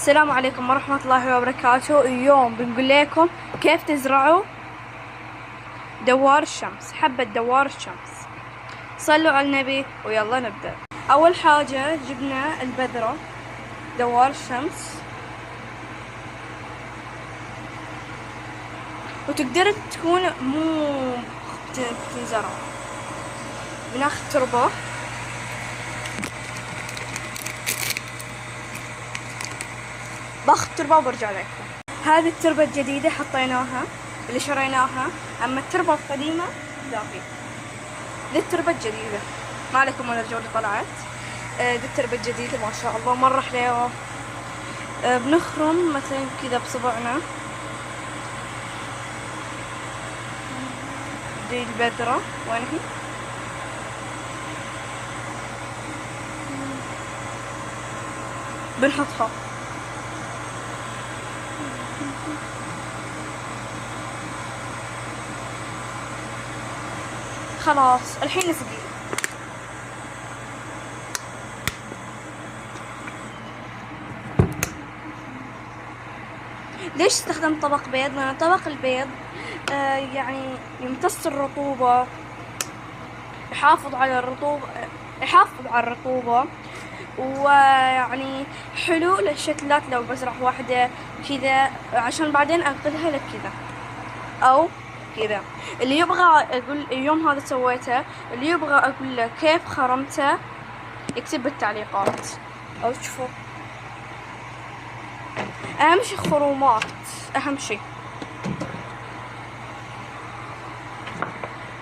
السلام عليكم ورحمة الله وبركاته. اليوم بنقول لكم كيف تزرعوا دوار الشمس، حبة دوار الشمس. صلوا على النبي ويلا نبدأ. أول حاجة جبنا البذرة دوار الشمس، وتقدر تكون مو تنزرع. بناخذ تربة، باخذ تربة وبرجع لكم. هذه التربة الجديدة حطيناها اللي شريناها، أما التربة القديمة باقي. دي التربة الجديدة، ما عليكم ولا الجودة طلعت. دي التربة الجديدة ما شاء الله مرة حلوة. بنخرم مثلا كذا بصبعنا. دي البذرة وين هي؟ بنحطها. خلاص الحين نسقي. ليش استخدمت طبق بيض؟ لأن طبق البيض يعني يمتص الرطوبة، يحافظ على الرطوبة، ويعني حلو للشتلات. لو بزرع واحدة كذا عشان بعدين أنقلها لك كذا أو كذا. اللي يبغى أقول اليوم هذا سويته، اللي يبغى أقول له كيف خرمته يكتب بالتعليقات أو تشوفوا. أهم شي خرومات، أهم شي.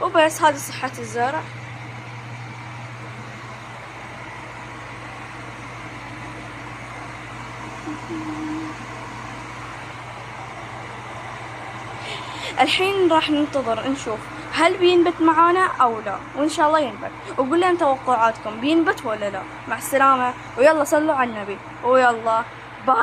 وبس، هذه صحة الزرع. الحين راح ننتظر نشوف هل بينبت معانا او لا، وان شاء الله ينبت. وقول لنا توقعاتكم، بينبت ولا لا. مع السلامة ويلا صلوا على النبي ويلا باي.